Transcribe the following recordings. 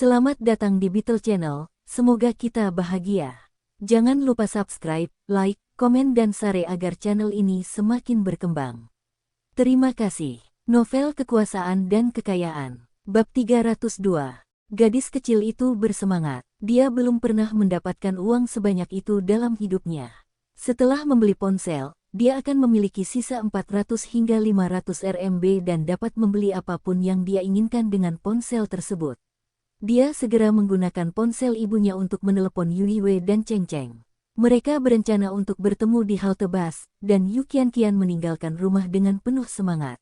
Selamat datang di Beetle Channel, semoga kita bahagia. Jangan lupa subscribe, like, komen dan share agar channel ini semakin berkembang. Terima kasih. Novel Kekuasaan dan Kekayaan. Bab 302. Gadis kecil itu bersemangat. Dia belum pernah mendapatkan uang sebanyak itu dalam hidupnya. Setelah membeli ponsel, dia akan memiliki sisa 400 hingga 500 RMB dan dapat membeli apapun yang dia inginkan dengan ponsel tersebut. Dia segera menggunakan ponsel ibunya untuk menelepon Yu Wei dan Cheng Cheng. Mereka berencana untuk bertemu di halte bus, dan Yu Qianqian meninggalkan rumah dengan penuh semangat.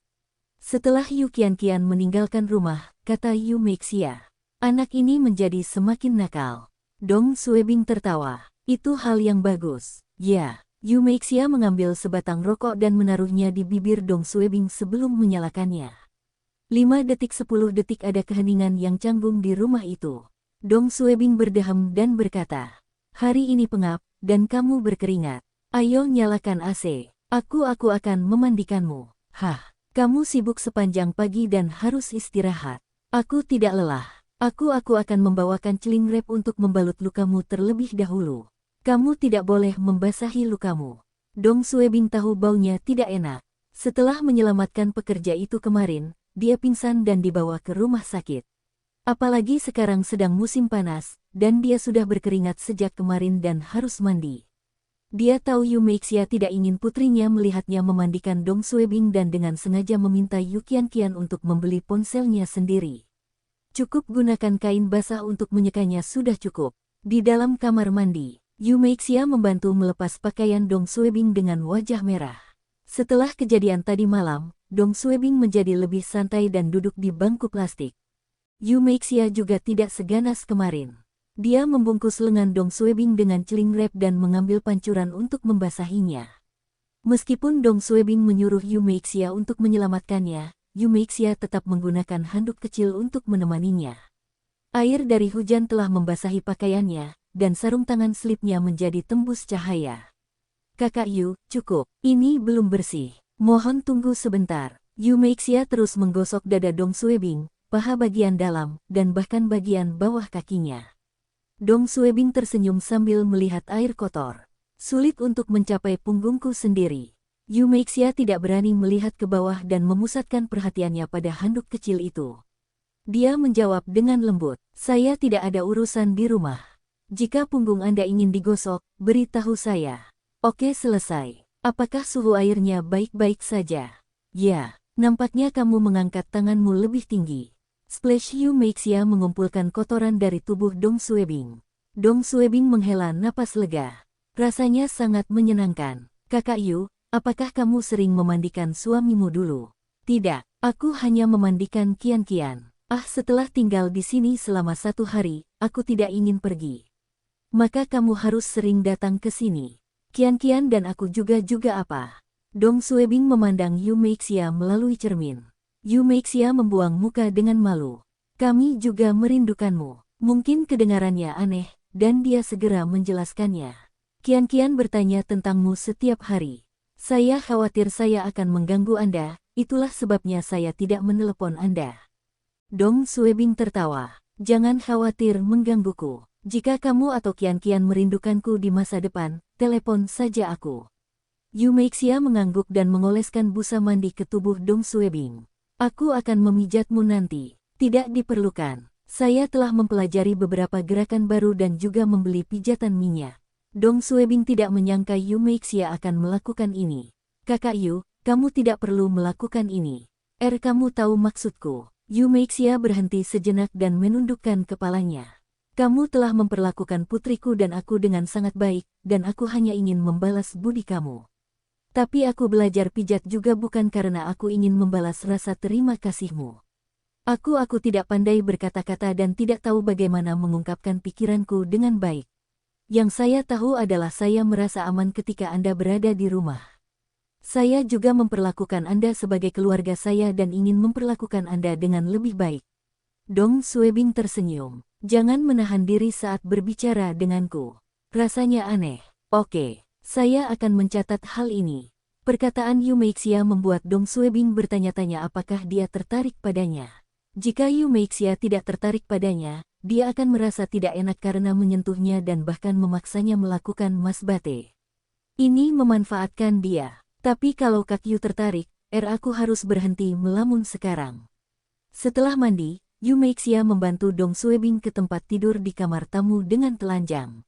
Setelah Yu Qianqian meninggalkan rumah, kata Yu Meixia, anak ini menjadi semakin nakal. Dong Suebing tertawa. Itu hal yang bagus. Ya, Yu Meixia mengambil sebatang rokok dan menaruhnya di bibir Dong Suebing sebelum menyalakannya. 5 detik 10 detik ada keheningan yang canggung di rumah itu. Dong Suebing berdeham dan berkata, hari ini pengap, dan kamu berkeringat. Ayo nyalakan AC. Aku akan memandikanmu. Hah, kamu sibuk sepanjang pagi dan harus istirahat. Aku tidak lelah. Aku akan membawakan celing rep untuk membalut lukamu terlebih dahulu. Kamu tidak boleh membasahi lukamu. Dong Suebing tahu baunya tidak enak. Setelah menyelamatkan pekerja itu kemarin, dia pingsan dan dibawa ke rumah sakit. Apalagi sekarang sedang musim panas, dan dia sudah berkeringat sejak kemarin dan harus mandi. Dia tahu Yu Meixia tidak ingin putrinya melihatnya memandikan Dong Suebing dan dengan sengaja meminta Yu Qianqian untuk membeli ponselnya sendiri. Cukup gunakan kain basah untuk menyekanya sudah cukup. Di dalam kamar mandi, Yu Meixia membantu melepas pakaian Dong Suebing dengan wajah merah. Setelah kejadian tadi malam, Dong Suebing menjadi lebih santai dan duduk di bangku plastik. Yu Meixia juga tidak seganas kemarin. Dia membungkus lengan Dong Suebing dengan celing rep dan mengambil pancuran untuk membasahinya. Meskipun Dong Suebing menyuruh Yu Meixia untuk menyelamatkannya, Yu Meixia tetap menggunakan handuk kecil untuk menemaninya. Air dari hujan telah membasahi pakaiannya, dan sarung tangan slipnya menjadi tembus cahaya. Kakak Yu, cukup. Ini belum bersih. Mohon tunggu sebentar. Yu Meixia terus menggosok dada Dong Suebing, paha bagian dalam, dan bahkan bagian bawah kakinya. Dong Suebing tersenyum sambil melihat air kotor. Sulit untuk mencapai punggungku sendiri. Yu Meixia tidak berani melihat ke bawah dan memusatkan perhatiannya pada handuk kecil itu. Dia menjawab dengan lembut, saya tidak ada urusan di rumah. Jika punggung Anda ingin digosok, beritahu saya. Oke, selesai. Apakah suhu airnya baik-baik saja? Ya, nampaknya kamu mengangkat tanganmu lebih tinggi. Splash. Yu Meixia mengumpulkan kotoran dari tubuh Dong Suebing. Dong Suebing menghela napas lega. Rasanya sangat menyenangkan. Kakak Yu, apakah kamu sering memandikan suamimu dulu? Tidak, aku hanya memandikan Qianqian. Setelah tinggal di sini selama 1 hari, aku tidak ingin pergi. Maka kamu harus sering datang ke sini. Qianqian dan aku juga apa? Dong Suebing memandang Yu Meixia melalui cermin. Yu Meixia membuang muka dengan malu. Kami juga merindukanmu. Mungkin kedengarannya aneh, dan dia segera menjelaskannya. Qianqian bertanya tentangmu setiap hari. Saya khawatir saya akan mengganggu Anda, itulah sebabnya saya tidak menelepon Anda. Dong Suebing tertawa. Jangan khawatir menggangguku. Jika kamu atau Qianqian merindukanku di masa depan, telepon saja aku. Yu Meixia mengangguk dan mengoleskan busa mandi ke tubuh Dong Suebing. Aku akan memijatmu nanti. Tidak diperlukan. Saya telah mempelajari beberapa gerakan baru dan juga membeli pijatan minyak. Dong Suebing tidak menyangka Yu Meixia akan melakukan ini. Kakak Yu, kamu tidak perlu melakukan ini. Kamu tahu maksudku. Yu Meixia berhenti sejenak dan menundukkan kepalanya. Kamu telah memperlakukan putriku dan aku dengan sangat baik, dan aku hanya ingin membalas budi kamu. Tapi aku belajar pijat juga bukan karena aku ingin membalas rasa terima kasihmu. Aku tidak pandai berkata-kata dan tidak tahu bagaimana mengungkapkan pikiranku dengan baik. Yang saya tahu adalah saya merasa aman ketika Anda berada di rumah. Saya juga memperlakukan Anda sebagai keluarga saya dan ingin memperlakukan Anda dengan lebih baik. Dong Suebing tersenyum. Jangan menahan diri saat berbicara denganku. Rasanya aneh. Oke, saya akan mencatat hal ini. Perkataan Yu Meixia membuat Dong Suebing bertanya-tanya apakah dia tertarik padanya. Jika Yu Meixia tidak tertarik padanya, dia akan merasa tidak enak karena menyentuhnya dan bahkan memaksanya melakukan masbate. Ini memanfaatkan dia. Tapi kalau Kak Yu tertarik, aku harus berhenti melamun sekarang. Setelah mandi, Yu Meixia membantu Dong Suebing ke tempat tidur di kamar tamu dengan telanjang.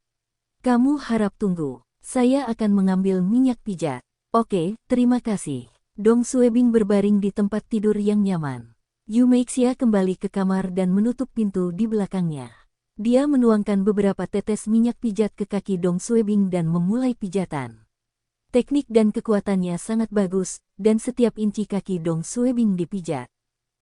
Kamu harap tunggu. Saya akan mengambil minyak pijat. Oke, terima kasih. Dong Suebing berbaring di tempat tidur yang nyaman. Yu Meixia kembali ke kamar dan menutup pintu di belakangnya. Dia menuangkan beberapa tetes minyak pijat ke kaki Dong Suebing dan memulai pijatan. Teknik dan kekuatannya sangat bagus, dan setiap inci kaki Dong Suebing dipijat.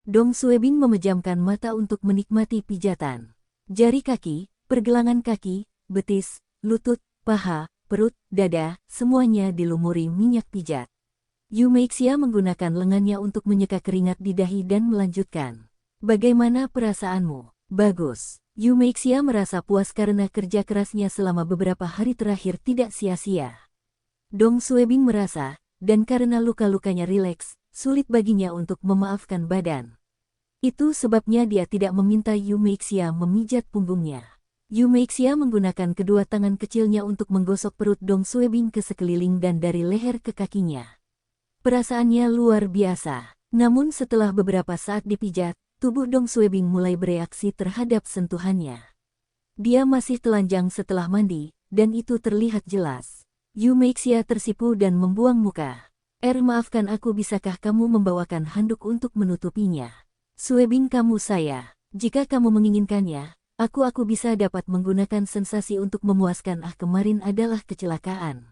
Dong Suebing memejamkan mata untuk menikmati pijatan. Jari kaki, pergelangan kaki, betis, lutut, paha, perut, dada, semuanya dilumuri minyak pijat. Yu Meixia menggunakan lengannya untuk menyeka keringat di dahi dan melanjutkan. Bagaimana perasaanmu? Bagus. Yu Meixia merasa puas karena kerja kerasnya selama beberapa hari terakhir tidak sia-sia. Dong Suebing merasa, dan karena luka-lukanya rileks, sulit baginya untuk memaafkan badan. Itu sebabnya dia tidak meminta Yu Meixia memijat punggungnya. Yu Meixia menggunakan kedua tangan kecilnya untuk menggosok perut Dong Suebing ke sekeliling dan dari leher ke kakinya. Perasaannya luar biasa. Namun setelah beberapa saat dipijat, tubuh Dong Suebing mulai bereaksi terhadap sentuhannya. Dia masih telanjang setelah mandi, dan itu terlihat jelas. Yu Meixia tersipu dan membuang muka. Maafkan aku, bisakah kamu membawakan handuk untuk menutupinya? Suebing kamu saya. Jika kamu menginginkannya, aku bisa dapat menggunakan sensasi untuk memuaskan. Kemarin adalah kecelakaan.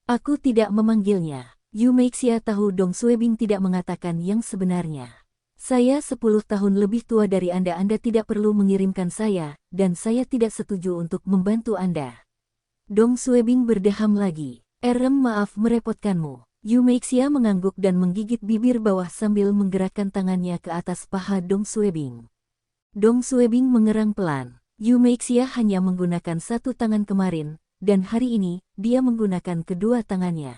Aku tidak memanggilnya. Yu Meixia tahu Dong Suebing tidak mengatakan yang sebenarnya. Saya 10 tahun lebih tua dari Anda tidak perlu mengirimkan saya, dan saya tidak setuju untuk membantu Anda. Dong Suebing berdeham lagi. Maaf merepotkanmu. Yu Meixia mengangguk dan menggigit bibir bawah sambil menggerakkan tangannya ke atas paha Dong Suebing. Dong Suebing mengerang pelan. Yu Meixia hanya menggunakan satu tangan kemarin, dan hari ini, dia menggunakan kedua tangannya.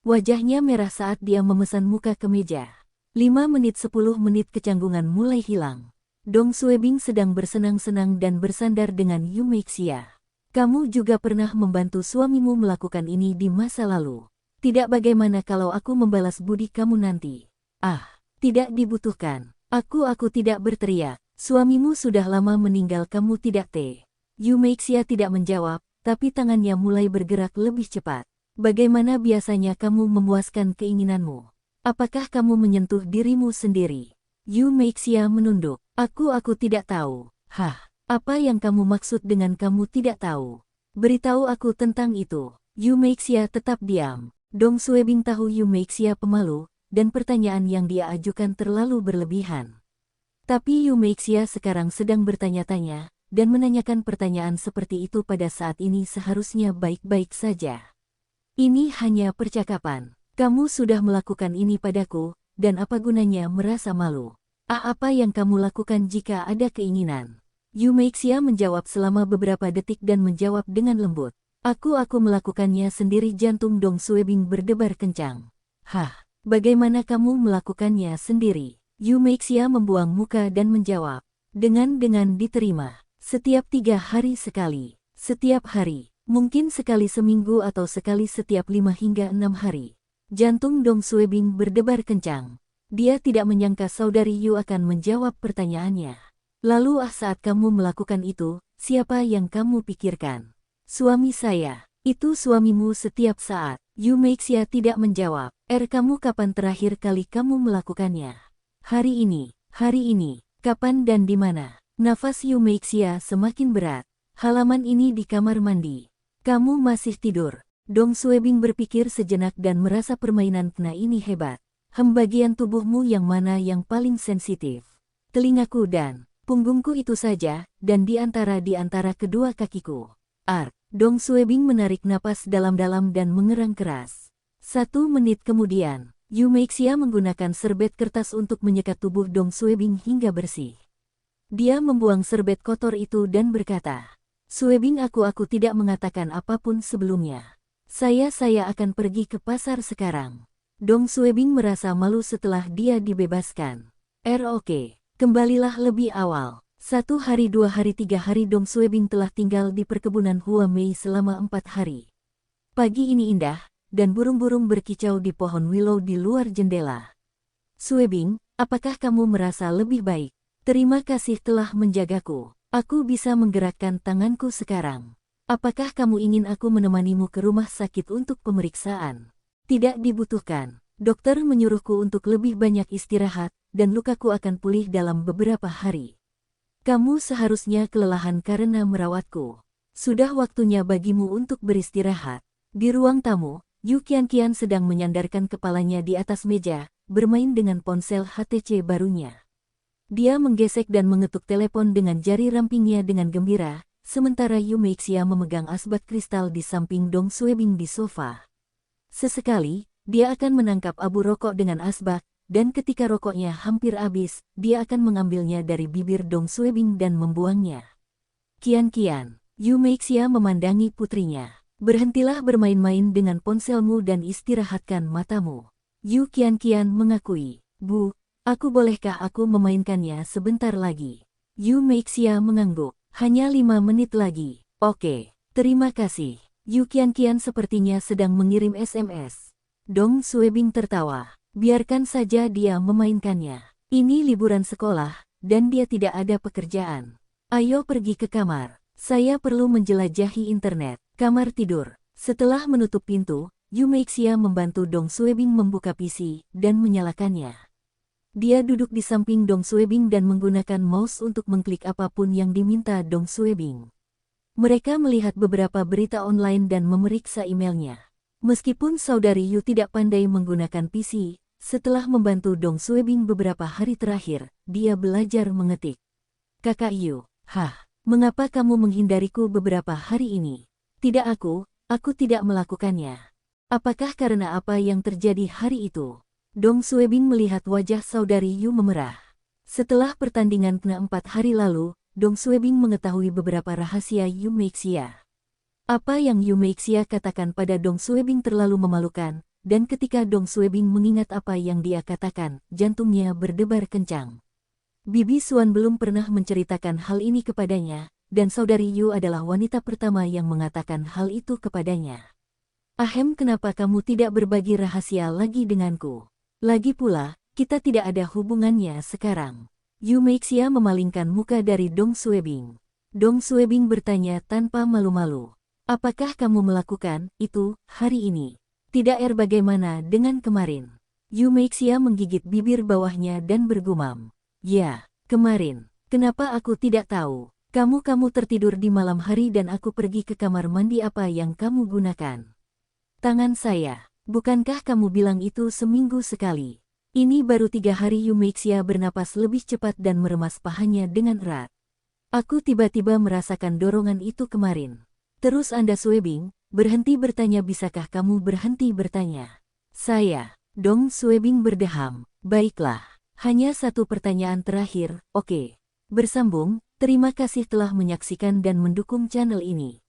Wajahnya merah saat dia memesan muka ke meja. 5 menit 10 menit kecanggungan mulai hilang. Dong Suebing sedang bersenang-senang dan bersandar dengan Yu Meixia. Kamu juga pernah membantu suamimu melakukan ini di masa lalu. Tidak, bagaimana kalau aku membalas budi kamu nanti? Tidak dibutuhkan. Aku tidak berteriak. Suamimu sudah lama meninggal, kamu tidak Yu Meixia tidak menjawab, tapi tangannya mulai bergerak lebih cepat. Bagaimana biasanya kamu memuaskan keinginanmu? Apakah kamu menyentuh dirimu sendiri? Yu Meixia menunduk. Aku tidak tahu. Apa yang kamu maksud dengan kamu tidak tahu? Beritahu aku tentang itu. Yu Meixia tetap diam. Dong Suebing tahu Yu Meixia pemalu, dan pertanyaan yang dia ajukan terlalu berlebihan. Tapi Yu Meixia sekarang sedang bertanya-tanya, dan menanyakan pertanyaan seperti itu pada saat ini seharusnya baik-baik saja. Ini hanya percakapan. Kamu sudah melakukan ini padaku, dan apa gunanya merasa malu? Apa yang kamu lakukan jika ada keinginan? Yu Meixia menjawab selama beberapa detik dan menjawab dengan lembut. Aku melakukannya sendiri. Jantung Dong Suebing berdebar kencang. Bagaimana kamu melakukannya sendiri? Yu Meixia membuang muka dan menjawab. Dengan diterima. Setiap 3 hari sekali. Setiap hari. Mungkin sekali seminggu atau sekali setiap 5 hingga 6 hari. Jantung Dong Suebing berdebar kencang. Dia tidak menyangka saudari Yu akan menjawab pertanyaannya. Lalu saat kamu melakukan itu, siapa yang kamu pikirkan? Suami saya. Itu suamimu setiap saat. Yu Meixia tidak menjawab. Kamu kapan terakhir kali kamu melakukannya? Hari ini. Kapan dan di mana? Nafas Yu Meixia semakin berat. Halaman ini di kamar mandi. Kamu masih tidur. Dong Suebing berpikir sejenak dan merasa permainan kena ini hebat. Bagian tubuhmu yang mana yang paling sensitif? Telingaku dan punggungku itu saja, dan di antara kedua kakiku. Dong Suebing menarik napas dalam-dalam dan mengerang keras. 1 menit kemudian, Yu Meixia menggunakan serbet kertas untuk menyekat tubuh Dong Suebing hingga bersih. Dia membuang serbet kotor itu dan berkata, Suebing, aku tidak mengatakan apapun sebelumnya. Saya akan pergi ke pasar sekarang. Dong Suebing merasa malu setelah dia dibebaskan. Oke. Kembalilah lebih awal. 1 hari 2 hari 3 hari Dong Suebing telah tinggal di perkebunan Hua Mei selama 4 hari. Pagi ini indah, dan burung-burung berkicau di pohon willow di luar jendela. Suebing, apakah kamu merasa lebih baik? Terima kasih telah menjagaku. Aku bisa menggerakkan tanganku sekarang. Apakah kamu ingin aku menemanimu ke rumah sakit untuk pemeriksaan? Tidak dibutuhkan. Dokter menyuruhku untuk lebih banyak istirahat, dan lukaku akan pulih dalam beberapa hari. Kamu seharusnya kelelahan karena merawatku. Sudah waktunya bagimu untuk beristirahat. Di ruang tamu, Yu Qianqian sedang menyandarkan kepalanya di atas meja, bermain dengan ponsel HTC barunya. Dia menggesek dan mengetuk telepon dengan jari rampingnya dengan gembira, sementara Yu Meixia memegang asbak kristal di samping Dong Suebing di sofa. Sesekali, dia akan menangkap abu rokok dengan asbak, dan ketika rokoknya hampir habis, dia akan mengambilnya dari bibir Dong Suebing dan membuangnya. Qian, Yu Meixia memandangi putrinya. Berhentilah bermain-main dengan ponselmu dan istirahatkan matamu. Yu Qian mengakui. Bu, bolehkah aku memainkannya sebentar lagi? Yu Meixia mengangguk. Hanya 5 menit lagi. Oke, terima kasih. Yu Qian sepertinya sedang mengirim SMS. Dong Suebing tertawa. Biarkan saja dia memainkannya. Ini liburan sekolah, dan dia tidak ada pekerjaan. Ayo pergi ke kamar. Saya perlu menjelajahi internet. Kamar tidur. Setelah menutup pintu, Yu Meixia membantu Dong Suebing membuka PC dan menyalakannya. Dia duduk di samping Dong Suebing dan menggunakan mouse untuk mengklik apapun yang diminta Dong Suebing. Mereka melihat beberapa berita online dan memeriksa emailnya. Meskipun saudari Yu tidak pandai menggunakan PC, setelah membantu Dong Suebing beberapa hari terakhir, dia belajar mengetik. Kakak Yu, mengapa kamu menghindariku beberapa hari ini? Tidak aku tidak melakukannya. Apakah karena apa yang terjadi hari itu? Dong Suebing melihat wajah saudari Yu memerah. Setelah pertandingan ke-4 hari lalu, Dong Suebing mengetahui beberapa rahasia Yu Meixia. Apa yang Yu Meixia katakan pada Dong Suebing terlalu memalukan, dan ketika Dong Suebing mengingat apa yang dia katakan, jantungnya berdebar kencang. Bibi Xuan belum pernah menceritakan hal ini kepadanya, dan saudari Yu adalah wanita pertama yang mengatakan hal itu kepadanya. Kenapa kamu tidak berbagi rahasia lagi denganku? Lagi pula, kita tidak ada hubungannya sekarang. Yu Meixia memalingkan muka dari Dong Suebing. Dong Suebing bertanya tanpa malu-malu. Apakah kamu melakukan itu hari ini? Tidak bagaimana dengan kemarin? Yu Meixia menggigit bibir bawahnya dan bergumam. Ya, kemarin. Kenapa aku tidak tahu? Kamu tertidur di malam hari dan aku pergi ke kamar mandi. Apa yang kamu gunakan? Tangan saya. Bukankah kamu bilang itu seminggu sekali? Ini baru 3 hari. Yu Meixia bernapas lebih cepat dan meremas pahanya dengan erat. Aku tiba-tiba merasakan dorongan itu kemarin. Terus Anda Suebing, berhenti bertanya. Bisakah kamu berhenti bertanya? Saya. Dong Suebing berdeham. Baiklah. Hanya satu pertanyaan terakhir, oke. Bersambung, terima kasih telah menyaksikan dan mendukung channel ini.